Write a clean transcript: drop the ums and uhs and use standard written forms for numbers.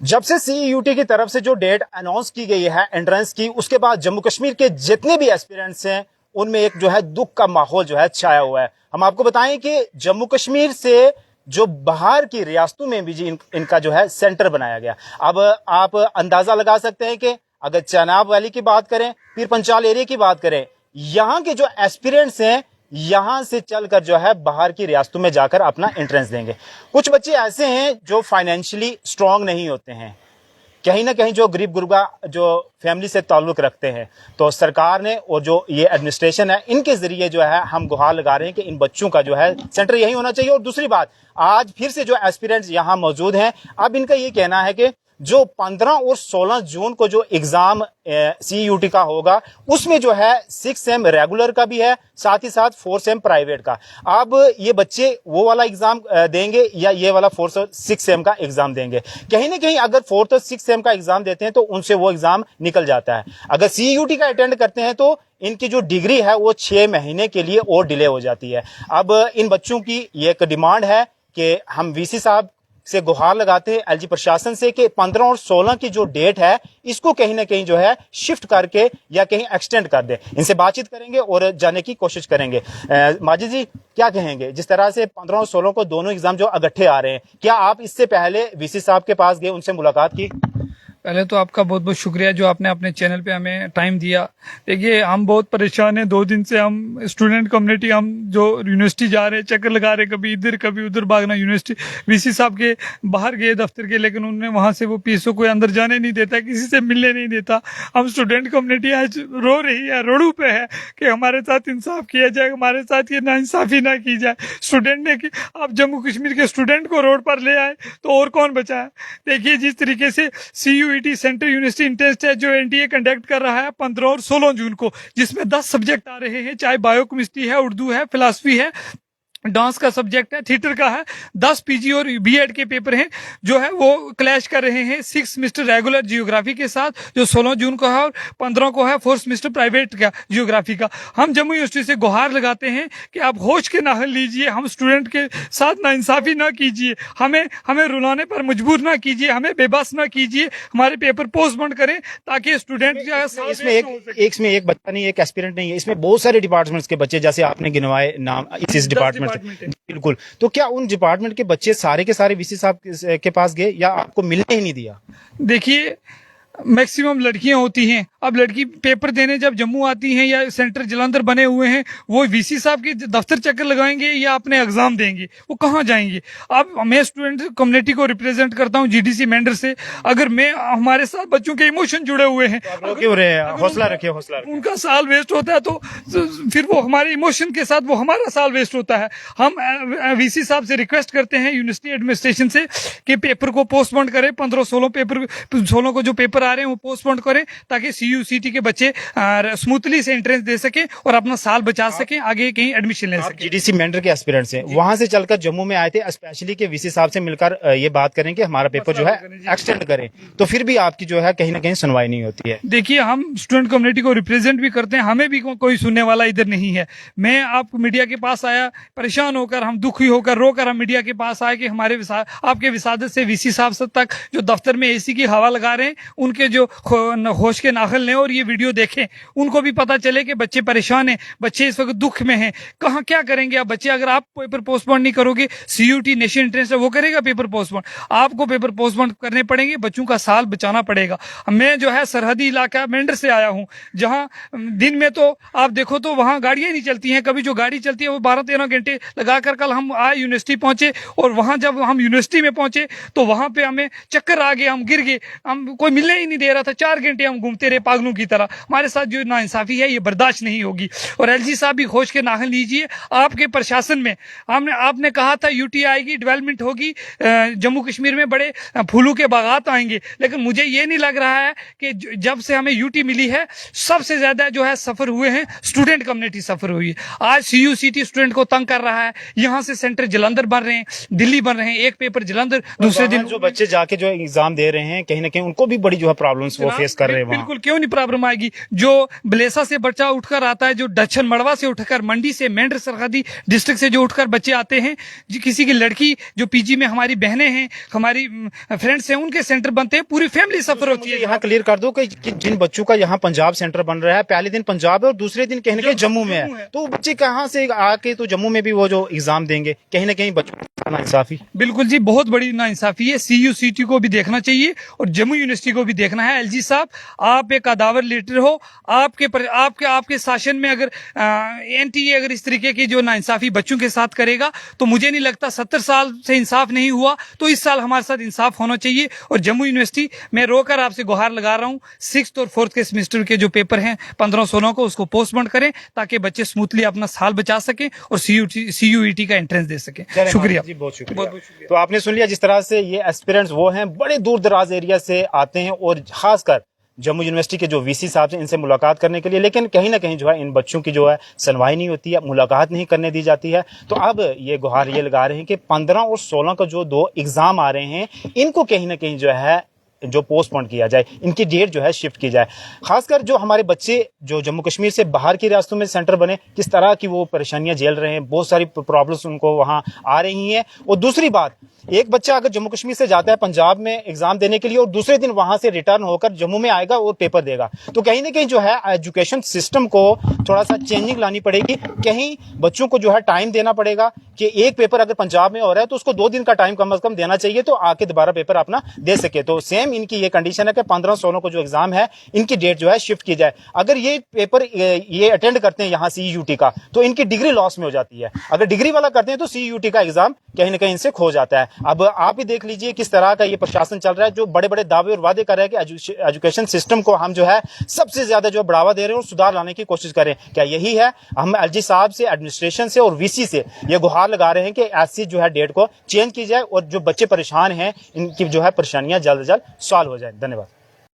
जब से सीईयूटी की तरफ से जो डेट अनाउंस की गई है एंट्रेंस की, उसके बाद जम्मू कश्मीर के जितने भी एस्पिरेंट्स हैं उनमें एक जो है दुख का माहौल जो है छाया हुआ है। हम आपको बताएं कि जम्मू कश्मीर से जो बाहर की रियासतों में भी इनका जो है सेंटर बनाया गया। अब आप अंदाजा लगा सकते हैं कि अगर चनाब वैली की बात करें, पीर पंचाल एरिया की बात करें, यहाँ के जो एस्पिरेंट्स हैं यहां से चलकर जो है बाहर की रियासतों में जाकर अपना एंट्रेंस देंगे। कुछ बच्चे ऐसे हैं जो फाइनेंशियली स्ट्रांग नहीं होते हैं, कहीं ना कहीं जो गरीब गुरबा जो फैमिली से ताल्लुक रखते हैं, तो सरकार ने और जो ये एडमिनिस्ट्रेशन है इनके जरिए जो है हम गुहार लगा रहे हैं कि इन बच्चों का जो है सेंटर यही होना चाहिए। और दूसरी बात, आज फिर से जो एस्पिरेंट्स यहाँ मौजूद हैं, अब इनका ये कहना है कि जो 15 और 16 जून को जो एग्जाम सीयूटी का होगा उसमें जो है 6 सेम रेगुलर का भी है, साथ ही साथ 4 सेम प्राइवेट का। अब ये बच्चे वो वाला एग्जाम देंगे या ये वाला 4 और 6 सेम का एग्जाम देंगे। कहीं ना कहीं अगर 4 और 6 सेम का एग्जाम देते हैं तो उनसे वो एग्जाम निकल जाता है। अगर सीयूटी का अटेंड करते हैं तो इनकी जो डिग्री है वो 6 महीने के लिए और डिले हो जाती है। अब इन बच्चों की ये एक डिमांड है कि हम वीसी साहब से गुहार लगाते हैं, एलजी प्रशासन से, कि 15 और 16 की जो डेट है इसको कहीं ना कहीं जो है शिफ्ट करके या कहीं एक्सटेंड कर दे। इनसे बातचीत करेंगे और जाने की कोशिश करेंगे। माजिद जी, क्या कहेंगे जिस तरह से 15 और 16 को दोनों एग्जाम जो इकट्ठे आ रहे हैं, क्या आप इससे पहले वीसी साहब के पास गए, उनसे मुलाकात की? पहले तो आपका बहुत बहुत शुक्रिया जो आपने अपने चैनल पे हमें टाइम दिया। देखिए, हम बहुत परेशान हैं, 2 दिन से हम स्टूडेंट कम्युनिटी, हम जो यूनिवर्सिटी जा रहे हैं, चक्कर लगा रहे, कभी इधर कभी उधर भागना। यूनिवर्सिटी वीसी साहब के बाहर गए दफ्तर के, लेकिन उन्होंने वहां से वो पीसों को अंदर जाने नहीं देता, किसी से मिलने नहीं देता। हम स्टूडेंट कम्युनिटी आज रो रही है, रोडू पे है कि हमारे साथ इंसाफ किया जाए, हमारे साथ ये नाइंसाफी ना की जाए। स्टूडेंट ने कि आप जम्मू कश्मीर के स्टूडेंट को रोड पर ले आए तो और कौन बचा है। देखिए, जिस तरीके से CUET central university entrance test जो एनटीए कंडक्ट कर रहा है 15 और 16 जून को, जिसमें 10 सब्जेक्ट आ रहे हैं, चाहे बायोकेमिस्ट्री है, उर्दू है, फिलॉसफी है, डांस का सब्जेक्ट है, थिएटर का है, 10 पीजी और बीएड के पेपर हैं जो है वो क्लैश कर रहे हैं 6 सेमेस्टर रेगुलर जियोग्राफी के साथ, जो 16 जून को है, और 15 को है 4 सेमेस्टर प्राइवेट का जियोग्राफी का। हम जम्मू यूनिवर्सिटी से गुहार लगाते हैं कि आप होश के नाहल लीजिए, हम स्टूडेंट के साथ नाइंसाफी ना कीजिए, हमें रुलाने पर मजबूर ना कीजिए, हमें बेबस ना कीजिए, हमारे पेपर पोस्टपोन करें ताकि स्टूडेंट इसमें एक बच्चा नहीं, एक एस्पिरेंट नहीं है, इसमें बहुत सारे डिपार्टमेंट्स के बच्चे जैसे आपने गिनवाए नाम इस डिपार्टमेंट। बिल्कुल, तो क्या उन डिपार्टमेंट के बच्चे सारे के सारे वीसी साहब के पास गए या आपको मिलने ही नहीं दिया? देखिए, मैक्सिमम लड़कियां होती हैं। अब लड़की पेपर देने जब जम्मू आती हैं या सेंटर जलंधर बने हुए हैं, वो वीसी साहब के दफ्तर चक्कर लगाएंगे या अपने एग्जाम देंगे, वो कहाँ जाएंगे। अब मैं स्टूडेंट कम्युनिटी को रिप्रेजेंट करता हूँ जीडीसी मेंढर से। अगर मैं, हमारे साथ बच्चों के इमोशन जुड़े हुए हैं, क्यों रहे हैं, हौसला रखिए, हौसला। उनका साल वेस्ट होता है तो फिर वो हमारे इमोशन के साथ वो हमारा साल वेस्ट होता है। हम वीसी साहब से रिक्वेस्ट करते हैं यूनिवर्सिटी एडमिनिस्ट्रेशन से कि पेपर को पोस्टपोन करें, 15-16 पेपर, 16 को जो पेपर आ रहे हैं वो पोस्टपोन करें ताकि सीयूसीटी के बच्चे स्मूथली से एंट्रेंस दे सके और अपना साल बचा सके, आगे कहीं एडमिशन ले सके। जीडीसी मेंढर के एस्पिरेंट्स हैं, वहां से चलकर जम्मू में आए थे स्पेशली के वीसी साहब से मिलकर ये बात करें कि हमारा पेपर जो है एक्सटेंड करें, तो फिर भी आपकी जो है कहीं ना कहीं सुनवाई नहीं होती है। देखिए, हम स्टूडेंट कम्युनिटी को रिप्रेजेंट भी करते हैं, हमें भी कोई सुनने वाला इधर नहीं है। मैं आप मीडिया के पास आया परेशान होकर, हम दुखी होकर रोकर हम मीडिया के पास आए कि हमारे आपके विसादत से वीसी साहब तक जो दफ्तर में एसी की हवा लगा रहे हैं, उनके जो होश के नाखल लें और ये वीडियो देखें, उनको भी पता चले कि बच्चे परेशान हैं, बच्चे इस वक्त दुख में हैं। कहाँ क्या करेंगे आप बच्चे, अगर आप पेपर पोस्टपोन नहीं करोगे, सीयूटी नेशनल एंट्रेंस वो करेगा पेपर पोस्टपोन, आपको पेपर पोस्टपोन करने पड़ेंगे, बच्चों का साल बचाना पड़ेगा। मैं जो है सरहदी इलाका मेंढर से आया हूँ, जहाँ दिन में तो आप देखो तो वहाँ गाड़ियां नहीं चलती हैं, कभी जो गाड़ी चलती है वो 12-13 घंटे लगाकर। कल हम आए यूनिवर्सिटी पहुंचे और वहां जब हम यूनिवर्सिटी में पहुंचे तो वहां पे हमें चक्कर आ गए, हम गिर गए, हम कोई मिलने ही नहीं दे रहा था। 4 घंटे हम घूमते रहे पागलों की तरह। हमारे साथ जो नाइंसाफी है ये बर्दाश्त नहीं होगी। और एलजी साहब भी होश के नाखन लीजिए, आपके प्रशासन में आपने कहा था यूटी आएगी, डेवलपमेंट होगी, जम्मू कश्मीर में बड़े फूलों के बागात आएंगे, लेकिन मुझे ये नहीं लग रहा है कि जब से हमें यूटी मिली है सबसे ज्यादा जो है सफर हुए हैं स्टूडेंट कम्युनिटी सफर हुई है। आज सीयूसीटी स्टूडेंट को तंग कर रहा है, यहाँ से सेंटर जलंधर बन रहे हैं, दिल्ली बन रहे हैं, एक पेपर जलंधर, दूसरे दिन जो बच्चे जाके जो एग्जाम दे रहे हैं कहीं ना कहीं उनको भी बड़ी जो है प्रॉब्लम्स वो फेस कर रहे हैं वहाँ। बिल्कुल, क्यों नहीं प्रॉब्लम आएगी। जो बलेसा से बच्चा उठकर आता है, जो दक्षिण मड़वा से उठकर, मंडी से, मेंढर सरहदी डिस्ट्रिक्ट से जो उठकर बच्चे आते हैं, किसी की लड़की जो पीजी में, हमारी बहनें हैं, हमारी फ्रेंड्स हैं, उनके सेंटर बनते हैं, पूरी फैमिली सफर होती है। यहाँ क्लियर कर दो कि जिन बच्चों का यहाँ पंजाब सेंटर बन रहा है, पहले दिन पंजाब है और दूसरे दिन कहीं ना कहीं जम्मू में है, तो बच्चे कहाँ से आके तो जम्मू में भी वो जो एग्जाम देंगे, कहीं ना कहीं बच्चों को नाइंसाफी। बिल्कुल जी, बहुत बड़ी नाइंसाफी है। CUCT को भी देखना चाहिए और जम्मू यूनिवर्सिटी को भी देखना है। LG साहब, आप एक कदावर लीडर हो, आपके शासन में अगर NTA अगर इस तरीके की जो नाइंसाफी बच्चों के साथ करेगा, तो मुझे नहीं लगता 70 साल से इंसाफ नहीं हुआ, तो इस साल हमारे साथ इंसाफ होना चाहिए। और जम्मू यूनिवर्सिटी, मैं रोकर आपसे गुहार लगा रहा हूँ, 6th और 4th के सेमेस्टर के जो पेपर हैं 15/16 को, उसको पोस्टपोन करें ताकि बच्चे स्मूथली अपना साल बचा सकें और CUET का एंट्रेंस दे सकें। शुक्रिया जी, बहुत शुक्रिया। तो आपने सुन लिया जिस तरह से ये एस्पिरेंट्स वो हैं, बड़े दूर दराज एरिया से आते हैं और खासकर जम्मू यूनिवर्सिटी के जो VC साहब हैं, इनसे मुलाकात करने के लिए, लेकिन कहीं ना कहीं जो है इन बच्चों की जो है सुनवाई नहीं होती है, मुलाकात नहीं करने दी जाती है। तो अब ये गुहार ये लगा रहे हैं कि 15 और 16 का जो 2 एग्जाम आ रहे हैं, इनको कहीं ना कहीं जो है जो पोस्टपोन किया जाए, इनकी डेट जो है शिफ्ट की जाए। खासकर जो हमारे बच्चे जो जम्मू कश्मीर से बाहर की रियासतों में सेंटर बने, किस तरह की वो परेशानियां झेल रहे हैं, बहुत सारी प्रॉब्लम्स उनको वहां आ रही हैं। और दूसरी बात, एक बच्चा अगर जम्मू कश्मीर से जाता है पंजाब में एग्जाम देने के लिए और दूसरे दिन वहां से रिटर्न होकर जम्मू में आएगा और पेपर देगा, तो कहीं ना कहीं जो है एजुकेशन सिस्टम को थोड़ा सा चेंजिंग लानी पड़ेगी। कहीं बच्चों को जो है टाइम देना पड़ेगा कि एक पेपर अगर पंजाब में हो रहा है तो उसको 2 दिन का टाइम कम से कम देना चाहिए, तो आके दोबारा पेपर अपना दे सके। तो सेम इनकी ये कंडीशन है कि 15/16 को जो एग्जाम है, इनकी डेट जो है शिफ्ट की जाए। अगर ये पेपर ये अटेंड करते हैं यहाँ CUET का, तो इनकी डिग्री लॉस में हो जाती है। अगर डिग्री वाला करते हैं तो CUET का एग्जाम कहीं ना कहीं इनसे खो जाता है। अब आप ही देख लीजिए किस तरह का ये प्रशासन चल रहा है, जो बड़े बड़े दावे और वादे कर रहा है कि एजुकेशन सिस्टम को हम जो है सबसे ज्यादा जो बढ़ावा दे रहे हैं और सुधार लाने की कोशिश करें। क्या यही है? हम LG साहब से, एडमिनिस्ट्रेशन से और VC से ये गुहार लगा रहे हैं कि ऐसी जो है डेट को चेंज की जाए और जो बच्चे परेशान हैं, इनकी जो है परेशानियां जल्द से जल्द सॉल्व हो जाए। धन्यवाद।